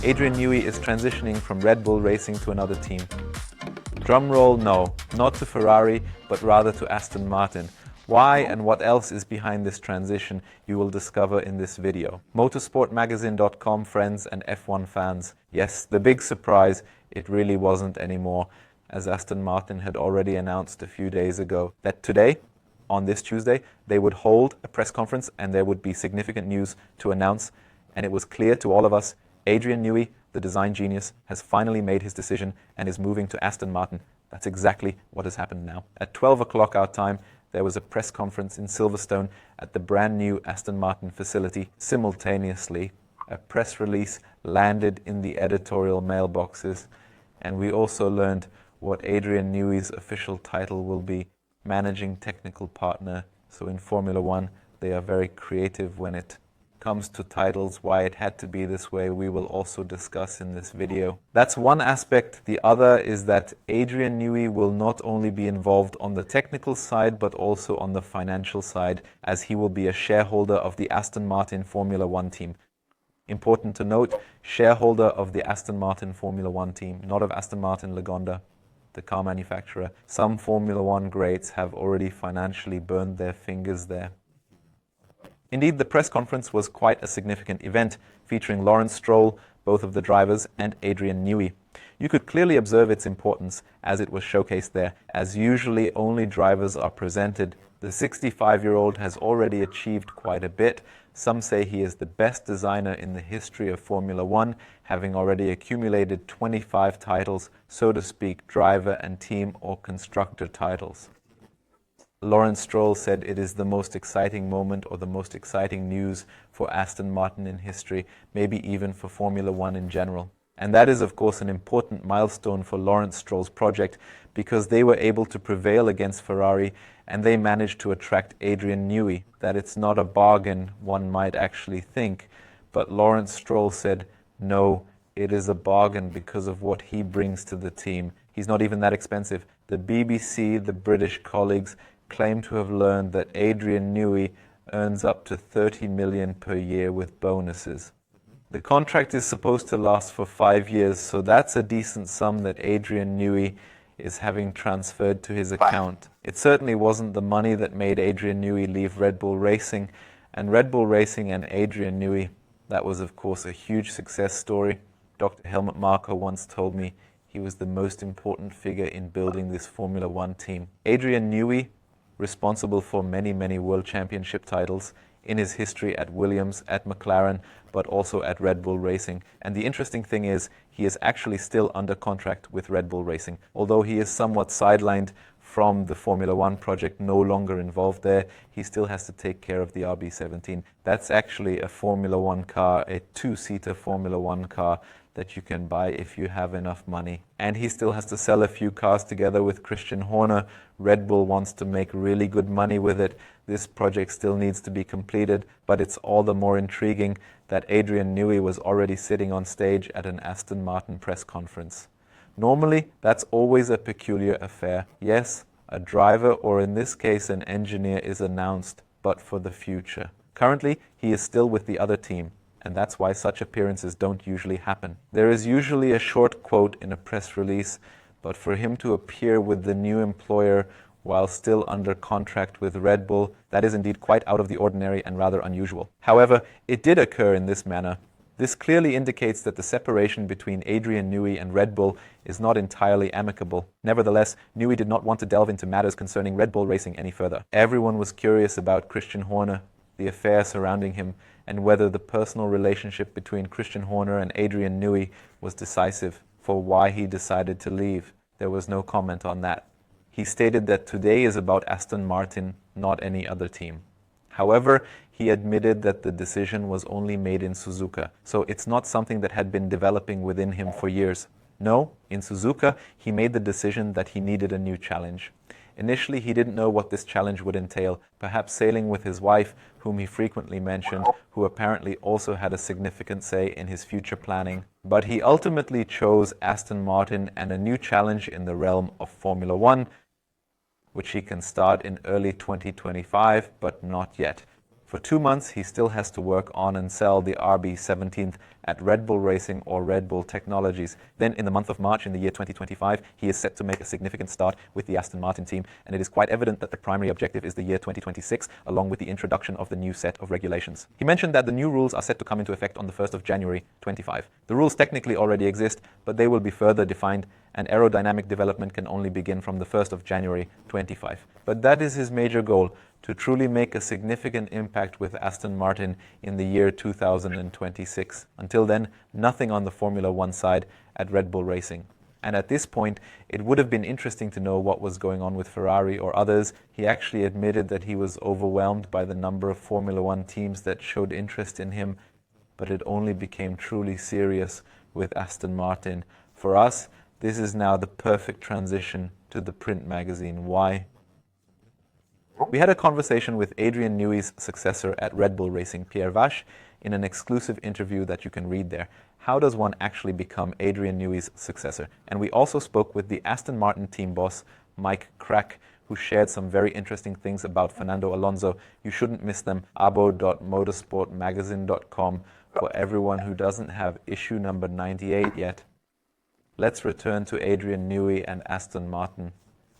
Adrian Newey is transitioning from Red Bull Racing to another team. Drumroll, no, not to Ferrari, but rather to Aston Martin. Why and what else is behind this transition, you will discover in this video. Motorsport-Magazin.com friends and F1 fans. Yes, the big surprise, it really wasn't anymore, as Aston Martin had already announced a few days ago that today, on this Tuesday, they would hold a press conference and there would be significant news to announce. And it was clear to all of us, Adrian Newey, the design genius, has finally made his decision and is moving to Aston Martin. That's exactly what has happened now. At 12 o'clock our time, there was a press conference in Silverstone at the brand new Aston Martin facility. Simultaneously, a press release landed in the editorial mailboxes. And we also learned what Adrian Newey's official title will be, Managing Technical Partner. So in Formula One, they are very creative when it comes to titles. Why it had to be this way, we will also discuss in this video. That's one aspect. The other is that Adrian Newey will not only be involved on the technical side, but also on the financial side, as he will be a shareholder of the Aston Martin Formula One team. Important to note, shareholder of the Aston Martin Formula One team, not of Aston Martin Lagonda, the car manufacturer. Some Formula One greats have already financially burned their fingers there. Indeed, the press conference was quite a significant event, featuring Lawrence Stroll, both of the drivers, and Adrian Newey. You could clearly observe its importance as it was showcased there, as usually only drivers are presented. The 65-year-old has already achieved quite a bit. Some say he is the best designer in the history of Formula One, having already accumulated 25 titles, so to speak, driver and team or constructor titles. Lawrence Stroll said it is the most exciting moment or the most exciting news for Aston Martin in history, maybe even for Formula One in general. And that is, of course, an important milestone for Lawrence Stroll's project, because they were able to prevail against Ferrari and they managed to attract Adrian Newey. That it's not a bargain, one might actually think. But Lawrence Stroll said, no, it is a bargain because of what he brings to the team. He's not even that expensive. The BBC, the British colleagues, claim to have learned that Adrian Newey earns up to 30 million per year with bonuses. The contract is supposed to last for 5 years, so that's a decent sum that Adrian Newey is having transferred to his account. It certainly wasn't the money that made Adrian Newey leave Red Bull Racing, and Red Bull Racing and Adrian Newey, that was of course a huge success story. Dr. Helmut Marko once told me he was the most important figure in building this Formula One team. Adrian Newey, responsible for many, many World Championship titles in his history at Williams, at McLaren, but also at Red Bull Racing. And the interesting thing is, he is actually still under contract with Red Bull Racing. Although he is somewhat sidelined from the Formula One project, no longer involved there, he still has to take care of the RB17. That's actually a Formula One car, a two-seater Formula One car that you can buy if you have enough money. And he still has to sell a few cars together with Christian Horner. Red Bull wants to make really good money with it. This project still needs to be completed, but it's all the more intriguing that Adrian Newey was already sitting on stage at an Aston Martin press conference. Normally, that's always a peculiar affair. Yes, a driver, or in this case an engineer, is announced, but for the future. Currently, he is still with the other team, and that's why such appearances don't usually happen. There is usually a short quote in a press release, but for him to appear with the new employer while still under contract with Red Bull, that is indeed quite out of the ordinary and rather unusual. However, it did occur in this manner. This clearly indicates that the separation between Adrian Newey and Red Bull is not entirely amicable. Nevertheless, Newey did not want to delve into matters concerning Red Bull Racing any further. Everyone was curious about Christian Horner, the affair surrounding him, and whether the personal relationship between Christian Horner and Adrian Newey was decisive for why he decided to leave. There was no comment on that. He stated that today is about Aston Martin, not any other team. However, he admitted that the decision was only made in Suzuka, so it's not something that had been developing within him for years. No, in Suzuka, he made the decision that he needed a new challenge. Initially, he didn't know what this challenge would entail, perhaps sailing with his wife, whom he frequently mentioned, who apparently also had a significant say in his future planning. But he ultimately chose Aston Martin and a new challenge in the realm of Formula One, which he can start in early 2025, but not yet. For 2 months, he still has to work on and sell the RB17 at Red Bull Racing or Red Bull Technologies. Then in the month of March in the year 2025, he is set to make a significant start with the Aston Martin team, and it is quite evident that the primary objective is the year 2026, along with the introduction of the new set of regulations. He mentioned that the new rules are set to come into effect on the 1st of January 25. The rules technically already exist, but they will be further defined, and aerodynamic development can only begin from the 1st of January 25. But that is his major goal, to truly make a significant impact with Aston Martin in the year 2026. Until then, nothing on the Formula One side at Red Bull Racing. And at this point, it would have been interesting to know what was going on with Ferrari or others. He actually admitted that he was overwhelmed by the number of Formula One teams that showed interest in him, but it only became truly serious with Aston Martin. For us, this is now the perfect transition to the print magazine. Why? We had a conversation with Adrian Newey's successor at Red Bull Racing, Pierre Vache, in an exclusive interview that you can read there. How does one actually become Adrian Newey's successor? And we also spoke with the Aston Martin team boss, Mike Crack, who shared some very interesting things about Fernando Alonso. You shouldn't miss them. abo.motorsport-magazin.com for everyone who doesn't have issue number 98 yet. Let's return to Adrian Newey and Aston Martin.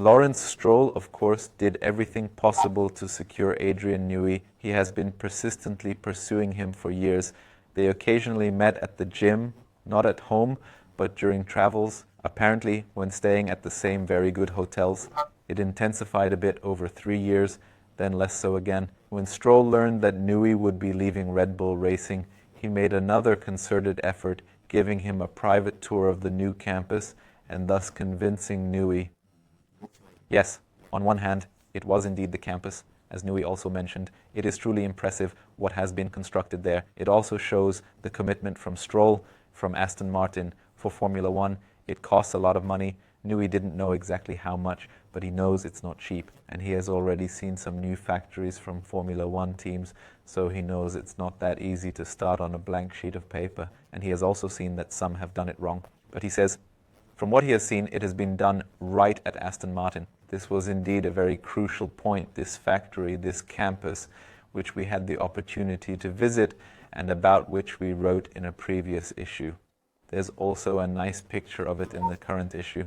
Lawrence Stroll, of course, did everything possible to secure Adrian Newey. He has been persistently pursuing him for years. They occasionally met at the gym, not at home, but during travels, apparently when staying at the same very good hotels. It intensified a bit over 3 years, then less so again. When Stroll learned that Newey would be leaving Red Bull Racing, he made another concerted effort, giving him a private tour of the new campus and thus convincing Newey. Yes, on one hand, it was indeed the campus. As Newey also mentioned, it is truly impressive what has been constructed there. It also shows the commitment from Stroll, from Aston Martin for Formula One. It costs a lot of money. Newey didn't know exactly how much, but he knows it's not cheap. And he has already seen some new factories from Formula One teams, so he knows it's not that easy to start on a blank sheet of paper. And he has also seen that some have done it wrong. But he says, from what he has seen, it has been done right at Aston Martin. This was indeed a very crucial point, this factory, this campus, which we had the opportunity to visit and about which we wrote in a previous issue. There's also a nice picture of it in the current issue.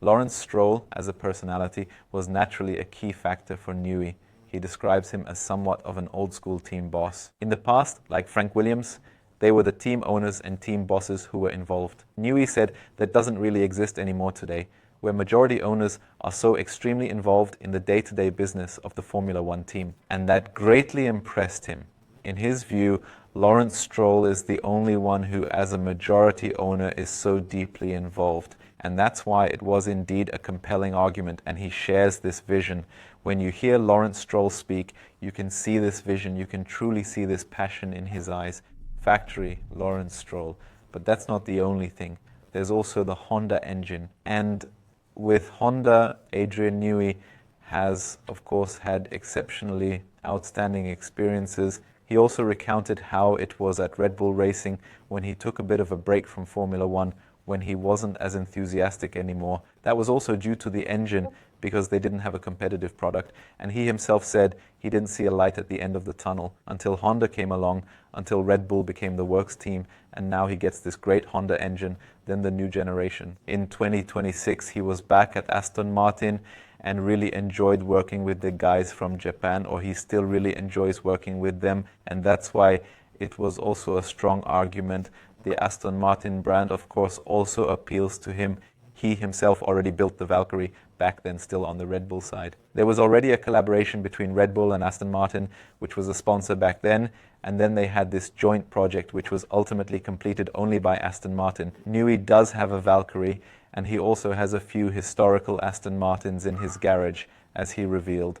Lawrence Stroll, as a personality, was naturally a key factor for Newey. He describes him as somewhat of an old-school team boss. In the past, like Frank Williams, they were the team owners and team bosses who were involved. Newey said that doesn't really exist anymore today, where majority owners are so extremely involved in the day-to-day business of the Formula One team. And that greatly impressed him. In his view, Lawrence Stroll is the only one who, as a majority owner, is so deeply involved. And that's why it was indeed a compelling argument, and he shares this vision. When you hear Lawrence Stroll speak, you can see this vision, you can truly see this passion in his eyes. Factory, Lawrence Stroll. But that's not the only thing. There's also the Honda engine. And with Honda, Adrian Newey has, of course, had exceptionally outstanding experiences. He also recounted how it was at Red Bull Racing when he took a bit of a break from Formula One, when he wasn't as enthusiastic anymore. That was also due to the engine, because they didn't have a competitive product. And he himself said he didn't see a light at the end of the tunnel until Honda came along, until Red Bull became the works team, and now he gets this great Honda engine, then the new generation. In 2026, he was back at Aston Martin and really enjoyed working with the guys from Japan, or he still really enjoys working with them, and that's why it was also a strong argument. The Aston Martin brand, of course, also appeals to him. He himself already built the Valkyrie, back then still on the Red Bull side. There was already a collaboration between Red Bull and Aston Martin, which was a sponsor back then, and then they had this joint project which was ultimately completed only by Aston Martin. Newey does have a Valkyrie, and he also has a few historical Aston Martins in his garage, as he revealed.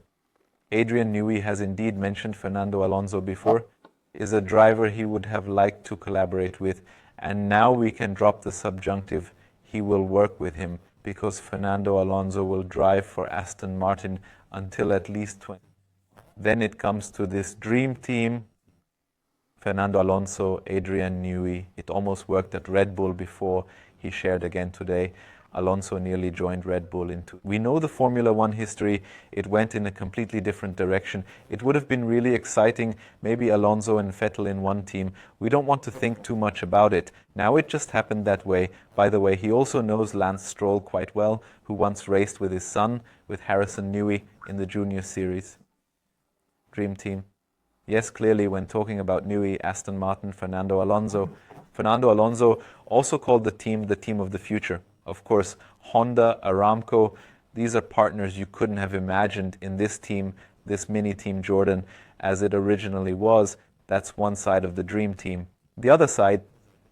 Adrian Newey has indeed mentioned Fernando Alonso before, is a driver he would have liked to collaborate with, and now we can drop the subjunctive. He will work with him, because Fernando Alonso will drive for Aston Martin until at least 20. Then it comes to this dream team, Fernando Alonso, Adrian Newey. It almost worked at Red Bull before, he shared again today. Alonso nearly joined Red Bull into. We know the Formula One history. It went in a completely different direction. It would have been really exciting, maybe Alonso and Vettel in one team. We don't want to think too much about it. Now it just happened that way. By the way, he also knows Lance Stroll quite well, who once raced with his son, with Harrison Newey in the Junior Series. Dream team. Yes, clearly when talking about Newey, Aston Martin, Fernando Alonso. Fernando Alonso also called the team of the future. Of course, Honda, Aramco, these are partners you couldn't have imagined in this team, this mini team Jordan, as it originally was. That's one side of the dream team. The other side,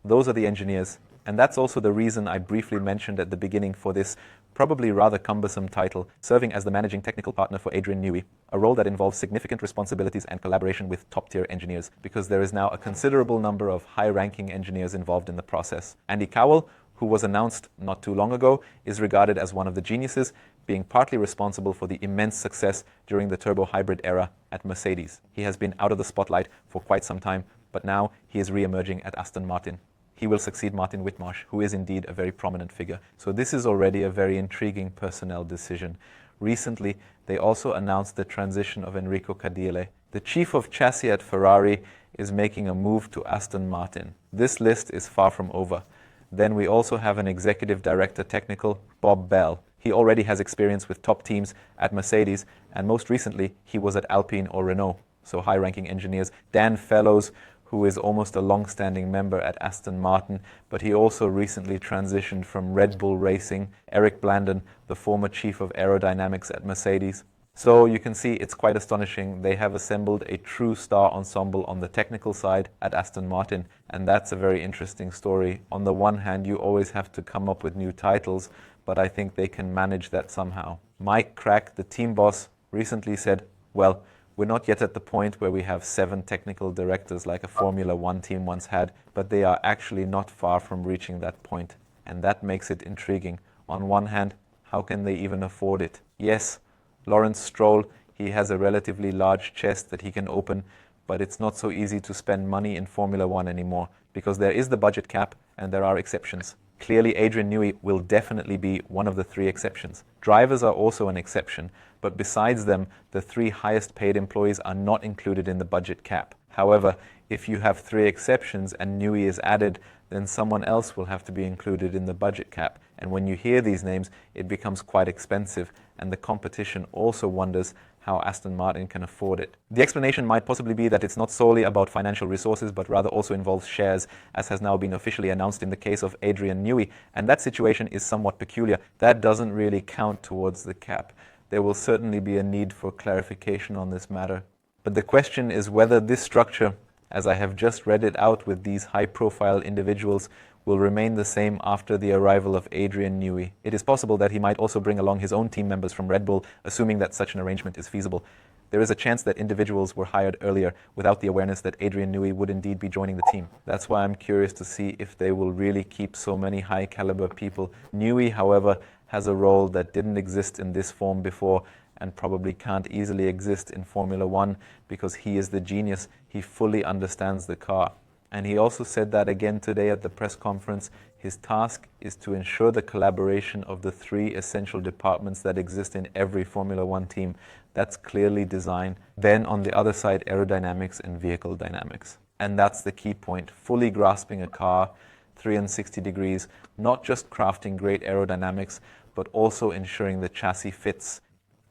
those are the engineers. And that's also the reason I briefly mentioned at the beginning for this probably rather cumbersome title, serving as the managing technical partner for Adrian Newey, a role that involves significant responsibilities and collaboration with top-tier engineers, because there is now a considerable number of high-ranking engineers involved in the process. Andy Cowell, who was announced not too long ago, is regarded as one of the geniuses, being partly responsible for the immense success during the turbo hybrid era at Mercedes. He has been out of the spotlight for quite some time, but now he is re-emerging at Aston Martin. He will succeed Martin Whitmarsh, who is indeed a very prominent figure. So this is already a very intriguing personnel decision. Recently, they also announced the transition of Enrico Cadile. The chief of chassis at Ferrari is making a move to Aston Martin. This list is far from over. Then we also have an executive director technical, Bob Bell. He already has experience with top teams at Mercedes, and most recently he was at Alpine or Renault, so high-ranking engineers. Dan Fellows, who is almost a long-standing member at Aston Martin, but he also recently transitioned from Red Bull Racing. Eric Blandon, the former chief of aerodynamics at Mercedes. So you can see it's quite astonishing. They have assembled a true star ensemble on the technical side at Aston Martin, and that's a very interesting story. On the one hand, you always have to come up with new titles, but I think they can manage that somehow. Mike Crack, the team boss, recently said, well, we're not yet at the point where we have 7 technical directors like a Formula One team once had, but they are actually not far from reaching that point. And that makes it intriguing. On one hand, how can they even afford it? Yes, Lawrence Stroll, he has a relatively large chest that he can open, but it's not so easy to spend money in Formula One anymore, because there is the budget cap and there are exceptions. Clearly, Adrian Newey will definitely be one of the 3 exceptions. Drivers are also an exception, but besides them, the 3 highest paid employees are not included in the budget cap. However, if you have 3 exceptions and Newey is added, then someone else will have to be included in the budget cap. And when you hear these names, it becomes quite expensive, and the competition also wonders how Aston Martin can afford it. The explanation might possibly be that it's not solely about financial resources, but rather also involves shares, as has now been officially announced in the case of Adrian Newey, and that situation is somewhat peculiar. That doesn't really count towards the cap. There will certainly be a need for clarification on this matter. But the question is whether this structure, as I have just read it out with these high-profile individuals, will remain the same after the arrival of Adrian Newey. It is possible that he might also bring along his own team members from Red Bull, assuming that such an arrangement is feasible. There is a chance that individuals were hired earlier without the awareness that Adrian Newey would indeed be joining the team. That's why I'm curious to see if they will really keep so many high-caliber people. Newey, however, has a role that didn't exist in this form before and probably can't easily exist in Formula One because he is the genius. He fully understands the car. And he also said that again today at the press conference. His task is to ensure the collaboration of the 3 essential departments that exist in every Formula One team. That's clearly design. Then on the other side, aerodynamics and vehicle dynamics. And that's the key point, fully grasping a car 360 degrees, not just crafting great aerodynamics, but also ensuring the chassis fits.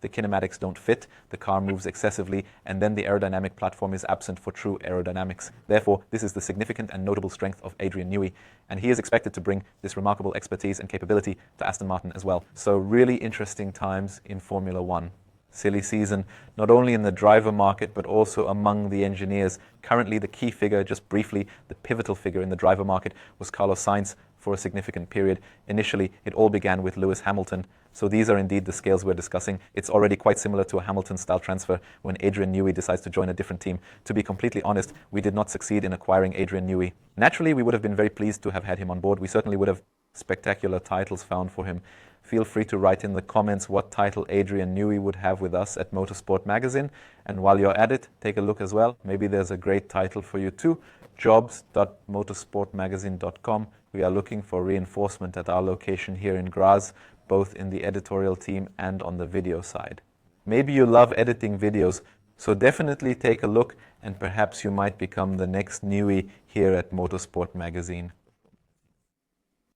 The kinematics don't fit, the car moves excessively, and then the aerodynamic platform is absent for true aerodynamics. Therefore, this is the significant and notable strength of Adrian Newey, and he is expected to bring this remarkable expertise and capability to Aston Martin as well. So really interesting times in Formula One. Silly season, not only in the driver market, but also among the engineers. Currently, the key figure, just briefly, the pivotal figure in the driver market was Carlos Sainz for a significant period. Initially, it all began with Lewis Hamilton. So these are indeed the scales we're discussing. It's already quite similar to a Hamilton-style transfer when Adrian Newey decides to join a different team. To be completely honest, we did not succeed in acquiring Adrian Newey. Naturally, we would have been very pleased to have had him on board. We certainly would have spectacular titles found for him. Feel free to write in the comments what title Adrian Newey would have with us at Motorsport-Magazin. And while you're at it, take a look as well. Maybe there's a great title for you too. jobs.motorsportmagazine.com. We are looking for reinforcement at our location here in Graz, both in the editorial team and on the video side. Maybe you love editing videos, so definitely take a look and perhaps you might become the next Newey here at Motorsport Magazine.